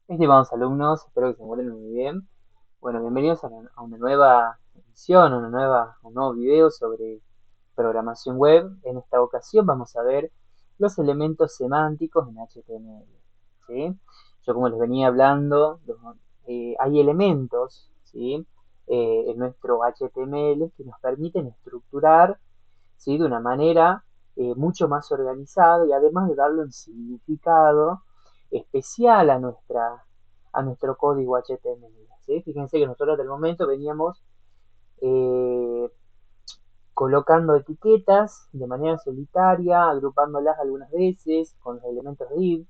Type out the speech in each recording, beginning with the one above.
Estimados alumnos, espero que se encuentren muy bien. Bueno, bienvenidos a una nueva edición, a un nuevo video sobre programación web. En esta ocasión vamos a ver los elementos semánticos en HTML. ¿Sí? Yo como les venía hablando, hay elementos, ¿sí? En nuestro HTML que nos permiten estructurar, ¿sí? De una manera mucho más organizada y además de darle un significado especial a nuestro código HTML. ¿Sí? Fíjense que nosotros del momento veníamos eh, colocando etiquetas de manera solitaria, agrupándolas algunas veces con los elementos div,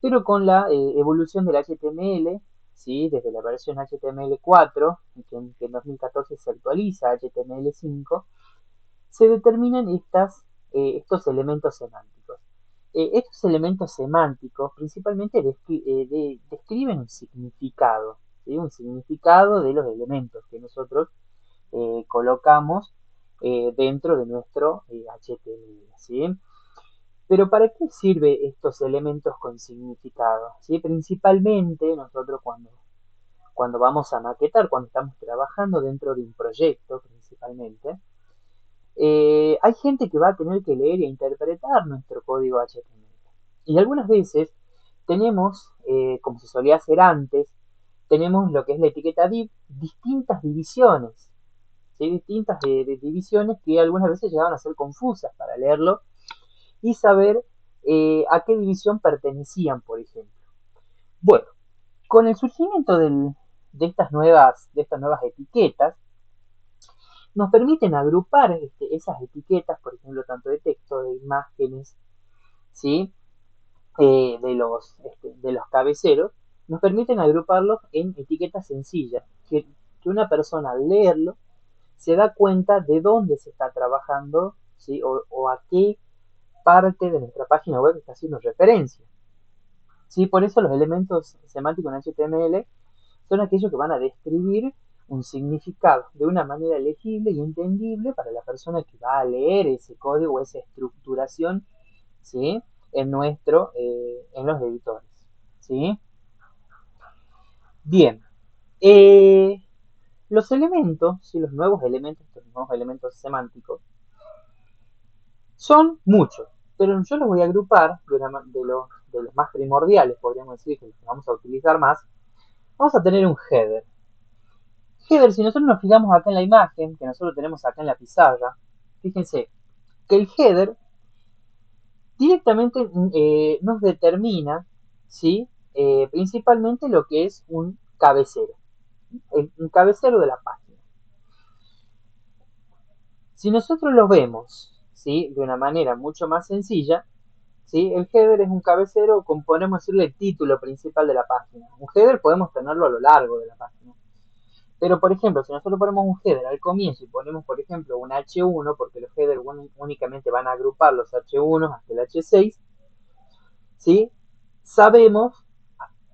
pero con la evolución del HTML, ¿sí? Desde la versión HTML4, que en 2014 se actualiza a HTML5, se determinan estos elementos semánticos. Estos elementos semánticos principalmente describen un significado, ¿sí? Un significado de los elementos que nosotros colocamos dentro de nuestro HTML. ¿Sí? Pero ¿para qué sirven estos elementos con significado? ¿Sí? Principalmente nosotros cuando vamos a maquetar, cuando estamos trabajando dentro de un proyecto principalmente, hay gente que va a tener que leer e interpretar nuestro código HTML. Y algunas veces tenemos, como se solía hacer antes, tenemos lo que es la etiqueta div, distintas divisiones, ¿sí? Distintas de divisiones que algunas veces llegaban a ser confusas para leerlo y saber a qué división pertenecían, por ejemplo. Bueno, con el surgimiento de estas nuevas etiquetas, nos permiten agrupar esas etiquetas, por ejemplo, tanto de texto, de imágenes, ¿sí? De los cabeceros, nos permiten agruparlos en etiquetas sencillas, que una persona al leerlo se da cuenta de dónde se está trabajando, ¿sí? O a qué parte de nuestra página web está haciendo referencia. ¿Sí? Por eso los elementos semánticos en HTML son aquellos que van a describir un significado de una manera legible y entendible para la persona que va a leer ese código o esa estructuración, ¿sí? En los editores. ¿Sí? Bien. Eh, los elementos, ¿sí? Los nuevos elementos, estos nuevos elementos semánticos, son muchos, pero yo los voy a agrupar de los más primordiales, podríamos decir, que los vamos a utilizar más. Vamos a tener un header. Header, si nosotros nos fijamos acá en la imagen, que nosotros tenemos acá en la pizarra, fíjense que el header directamente nos determina, ¿sí? Principalmente lo que es un cabecero, un cabecero de la página. Si nosotros lo vemos, ¿sí? De una manera mucho más sencilla, ¿sí? El header es un cabecero, como podemos decirle el título principal de la página. Un header podemos tenerlo a lo largo de la página. Pero, por ejemplo, si nosotros ponemos un header al comienzo y ponemos, por ejemplo, un H1, porque los headers únicamente van a agrupar los H1 hasta el H6, ¿sí? Sabemos,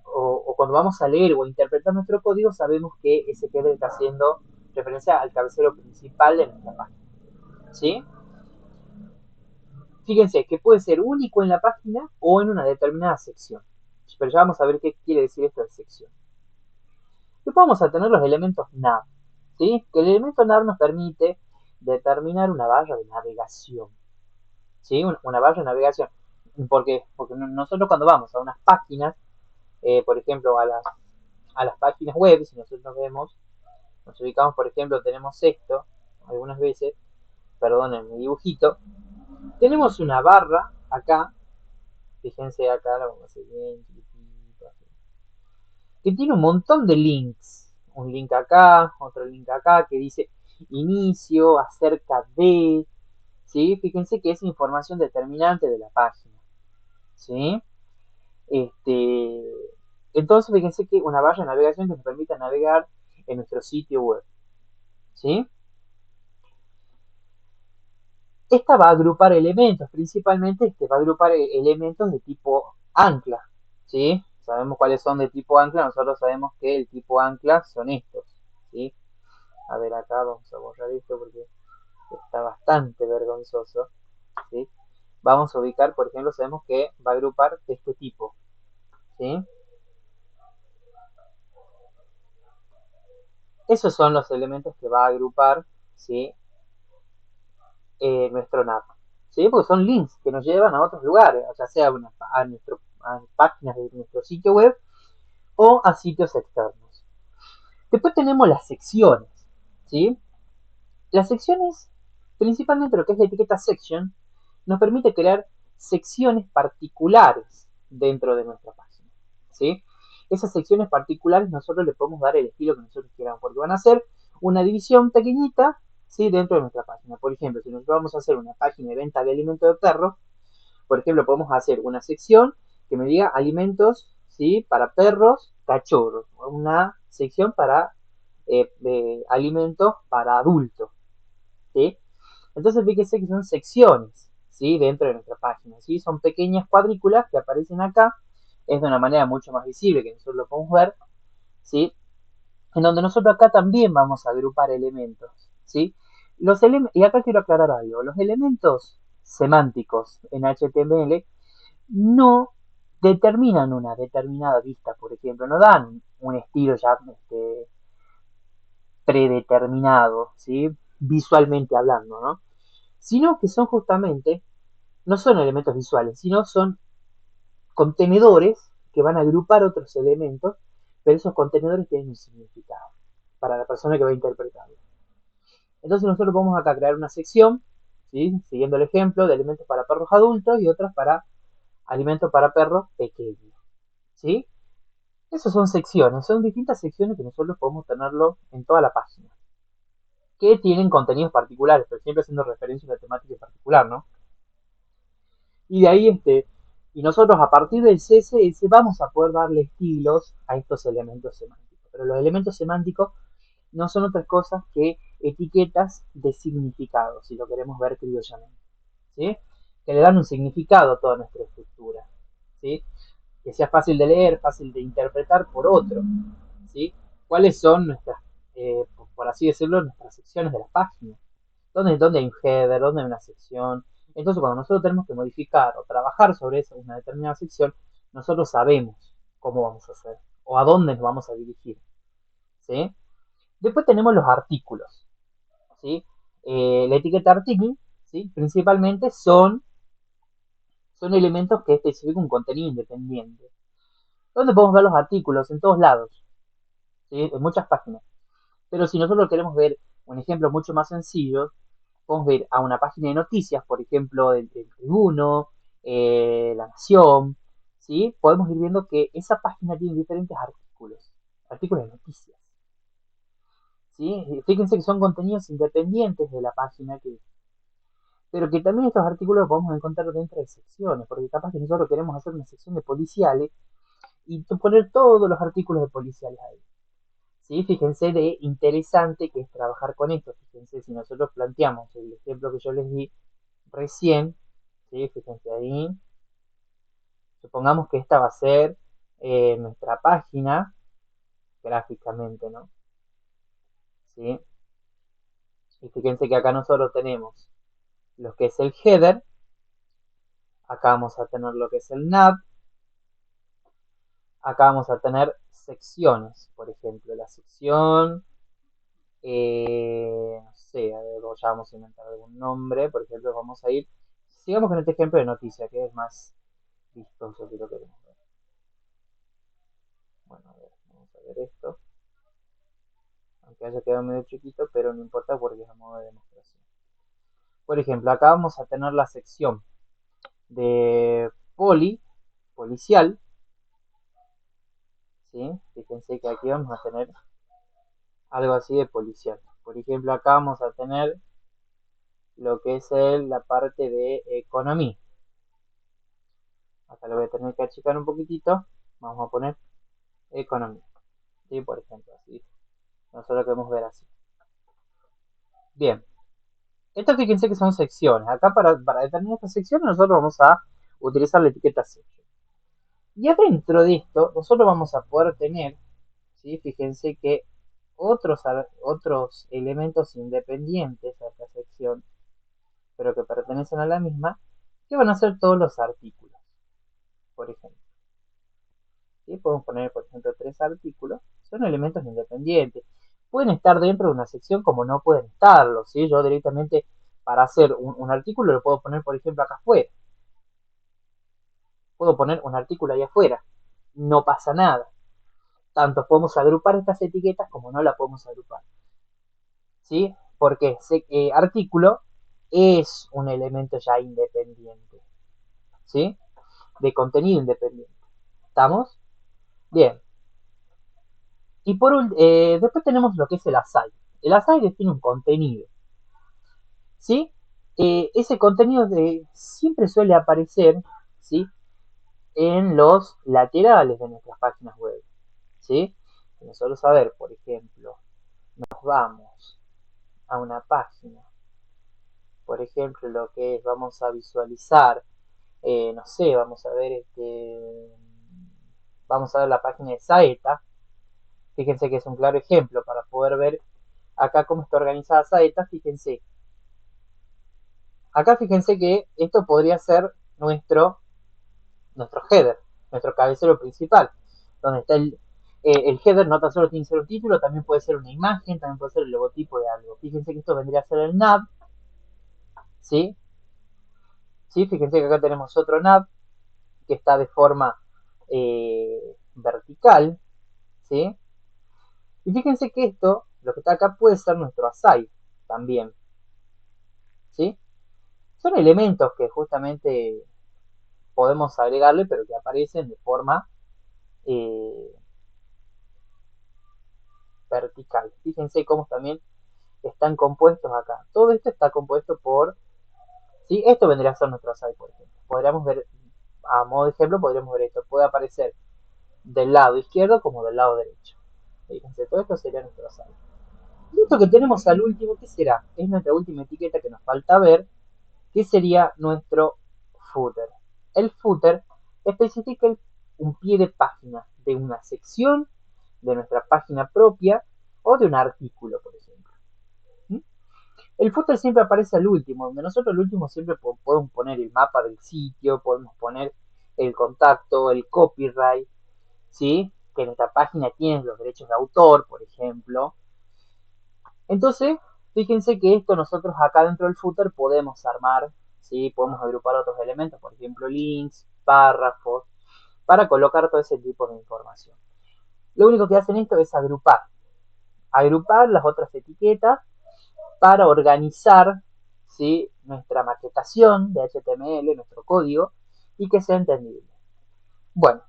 o cuando vamos a leer o a interpretar nuestro código, sabemos que ese header está haciendo referencia al cabecero principal de nuestra página, ¿sí? Fíjense que puede ser único en la página o en una determinada sección. Pero ya vamos a ver qué quiere decir esto de sección. Después vamos a tener los elementos nav, ¿sí? Que el elemento nav nos permite determinar una barra de navegación, ¿sí? Una barra de navegación. ¿Por qué? Porque nosotros cuando vamos a unas páginas, por ejemplo, a las páginas web, si nosotros vemos, nos ubicamos, por ejemplo, tenemos esto, algunas veces, perdonen mi dibujito, tenemos una barra acá, fíjense acá, la vamos a hacer bien chiquitito, que tiene un montón de links. Un link acá, otro link acá, que dice inicio, acerca de, ¿sí? Fíjense que es información determinante de la página, ¿sí? Este, entonces, fíjense que una barra de navegación que nos permite navegar en nuestro sitio web, ¿sí? Esta va a agrupar elementos, principalmente va a agrupar elementos de tipo ancla, ¿sí? Sabemos cuáles son de tipo ancla, nosotros sabemos que el tipo ancla son estos, ¿sí? A ver, acá vamos a borrar esto porque está bastante vergonzoso, ¿sí? Vamos a ubicar, por ejemplo, sabemos que va a agrupar de este tipo, ¿sí? Esos son los elementos que va a agrupar, ¿sí? Nuestro nav, ¿sí? Porque son links que nos llevan a otros lugares, ya sea a páginas de nuestro sitio web o a sitios externos. Después tenemos las secciones, ¿sí? Las secciones, principalmente lo que es la etiqueta section, nos permite crear secciones particulares dentro de nuestra página, ¿sí? Esas secciones particulares nosotros le podemos dar el estilo que nosotros queramos, porque van a ser una división pequeñita, ¿sí? Dentro de nuestra página. Por ejemplo, si nosotros vamos a hacer una página de venta de alimentos de perros, por ejemplo, podemos hacer una sección que me diga alimentos, ¿sí? Para perros, cachorros. Una sección para alimentos para adultos, ¿sí? Entonces fíjese que son secciones, ¿sí? Dentro de nuestra página, ¿sí? Son pequeñas cuadrículas que aparecen acá. Es de una manera mucho más visible que nosotros lo podemos ver, ¿sí? En donde nosotros acá también vamos a agrupar elementos, ¿sí? Y acá quiero aclarar algo. Los elementos semánticos en HTML no determinan una determinada vista, por ejemplo, no dan un estilo ya predeterminado, ¿sí? Visualmente hablando, ¿no? Sino que son justamente, no son elementos visuales, sino son contenedores que van a agrupar otros elementos, pero esos contenedores tienen un significado para la persona que va a interpretarlo. Entonces nosotros vamos acá a crear una sección, ¿sí? Siguiendo el ejemplo de elementos para perros adultos y otras para alimentos para perros pequeños, ¿sí? Esas son secciones, son distintas secciones que nosotros podemos tenerlo en toda la página, que tienen contenidos particulares, pero siempre haciendo referencia a una temática en particular, ¿no? Y de ahí, y nosotros a partir del CSS vamos a poder darle estilos a estos elementos semánticos. Pero los elementos semánticos no son otras cosas que etiquetas de significado, si lo queremos ver criollamente, ¿sí? Que le dan un significado a toda nuestra estructura, ¿sí? Que sea fácil de leer, fácil de interpretar por otro, ¿sí? ¿Cuáles son nuestras, por así decirlo, nuestras secciones de la página? ¿Dónde hay un header? ¿Dónde hay una sección? Entonces, cuando nosotros tenemos que modificar o trabajar sobre esa, una determinada sección, nosotros sabemos cómo vamos a hacer o a dónde nos vamos a dirigir, ¿sí? Después tenemos los artículos, ¿sí? La etiqueta artículo, ¿sí? Principalmente son elementos que especifican un contenido independiente. ¿Dónde podemos ver los artículos? En todos lados, ¿sí? En muchas páginas. Pero si nosotros queremos ver un ejemplo mucho más sencillo, podemos ver a una página de noticias, por ejemplo, del Tribuno, La Nación, ¿sí? Podemos ir viendo que esa página tiene diferentes artículos de noticias, ¿sí? Fíjense que son contenidos independientes de la página, pero que también estos artículos los podemos encontrar dentro de secciones, porque capaz que nosotros queremos hacer una sección de policiales y poner todos los artículos de policiales ahí. ¿Sí? Fíjense de interesante que es trabajar con esto. Fíjense si nosotros planteamos el ejemplo que yo les di recién, ¿sí? Fíjense ahí, supongamos que esta va a ser nuestra página gráficamente, ¿no? ¿Sí? Y fíjense que acá nosotros tenemos lo que es el header, acá vamos a tener lo que es el nav, acá vamos a tener secciones, por ejemplo, la sección, no sé, a ver, ya vamos a inventar algún nombre, por ejemplo, vamos a ir, sigamos con este ejemplo de noticia, que es más vistoso que lo queremos ver. Bueno, a ver, vamos a ver esto, aunque haya quedado medio chiquito, pero no importa porque es a modo de demostración. Por ejemplo, acá vamos a tener la sección de policial, ¿sí? Fíjense que aquí vamos a tener algo así de policial. Por ejemplo, acá vamos a tener lo que es la parte de economía. Acá lo voy a tener que achicar un poquitito. Vamos a poner economía, ¿sí? Por ejemplo, así. Nosotros lo queremos ver así. Bien. Estas fíjense que son secciones. Acá para determinar estas secciones nosotros vamos a utilizar la etiqueta section. Y adentro de esto nosotros vamos a poder tener, ¿sí? Fíjense que otros elementos independientes a esta sección, pero que pertenecen a la misma, que van a ser todos los artículos, por ejemplo. ¿Sí? Podemos poner, por ejemplo, 3 artículos, son elementos independientes. pueden estar dentro de una sección como no pueden estarlo, ¿sí? Yo directamente para hacer un artículo lo puedo poner, por ejemplo, acá afuera. Puedo poner un artículo ahí afuera. No pasa nada. Tanto podemos agrupar estas etiquetas como no la podemos agrupar, ¿sí? Porque artículo es un elemento ya independiente, ¿sí? De contenido independiente. ¿Estamos? Bien. Y después tenemos lo que es el aside. El aside define un contenido, ¿sí? Ese contenido siempre suele aparecer, ¿sí? En los laterales de nuestras páginas web, ¿sí? Nosotros saber, por ejemplo, nos vamos a una página, por ejemplo, lo que es, vamos a visualizar, no sé, vamos a ver la página de Saeta. Fíjense que es un claro ejemplo para poder ver acá cómo está organizada Saeta. Fíjense, acá fíjense que esto podría ser nuestro header, nuestro cabecero principal, donde está el header. No tan solo tiene que ser un título, también puede ser una imagen, también puede ser el logotipo de algo. Fíjense que esto vendría a ser el nav, ¿sí? ¿Sí? Fíjense que acá tenemos otro nav que está de forma vertical, ¿sí? Y fíjense que esto, lo que está acá, puede ser nuestro aside también, ¿sí? Son elementos que justamente podemos agregarle, pero que aparecen de forma eh, vertical. Fíjense cómo también están compuestos acá. Todo esto está compuesto por, ¿sí? Esto vendría a ser nuestro aside, por ejemplo. Podríamos ver, a modo de ejemplo, podríamos ver esto. Puede aparecer del lado izquierdo como del lado derecho. Fíjense, todo esto sería nuestro aside. Y esto que tenemos al último, ¿qué será? Es nuestra última etiqueta que nos falta ver, que sería nuestro footer. El footer especifica un pie de página de una sección de nuestra página propia o de un artículo, por ejemplo. ¿Mm? El footer siempre aparece al último, donde nosotros al último siempre podemos poner el mapa del sitio, podemos poner el contacto, el copyright, ¿sí? Que nuestra página tiene los derechos de autor, por ejemplo. Entonces, fíjense que esto nosotros acá dentro del footer podemos armar, ¿sí? Podemos agrupar otros elementos, por ejemplo, links, párrafos, para colocar todo ese tipo de información. Lo único que hacen esto es agrupar las otras etiquetas para organizar, ¿sí? Nuestra maquetación de HTML, nuestro código, y que sea entendible. Bueno,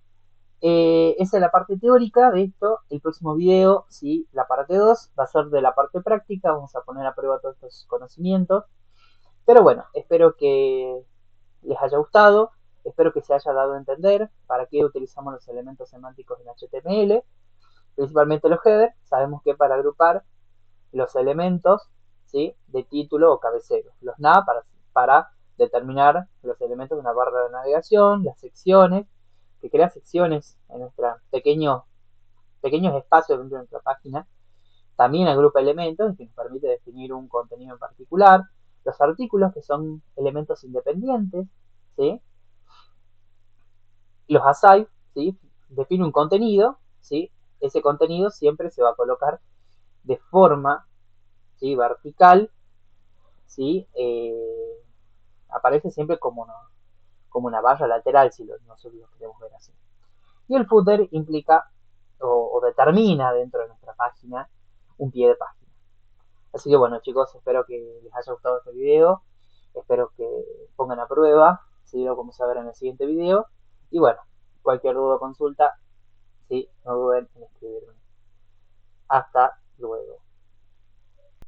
esa es la parte teórica de esto. El próximo video, ¿sí? La parte 2 va a ser de la parte práctica. Vamos a poner a prueba todos estos conocimientos. Pero bueno, espero que les haya gustado. Espero que se haya dado a entender para qué utilizamos los elementos semánticos en HTML, principalmente los headers. Sabemos que para agrupar los elementos, ¿sí? De título o cabecero. Los nav para determinar los elementos de una barra de navegación, las secciones, que crea secciones en nuestros pequeños espacios dentro de nuestra página. También agrupa elementos que nos permite definir un contenido en particular. Los artículos, que son elementos independientes, ¿sí? Los aside, ¿sí? Define un contenido, ¿sí? Ese contenido siempre se va a colocar de forma, ¿sí? Vertical, ¿sí? Aparece siempre como una barra lateral, si nosotros lo queremos ver así. Y el footer implica o determina dentro de nuestra página un pie de página. Así que bueno, chicos, espero que les haya gustado este video. Espero que pongan a prueba, si lo vamos a ver en el siguiente video. Y bueno, cualquier duda o consulta, sí, no duden en escribirme. Hasta luego.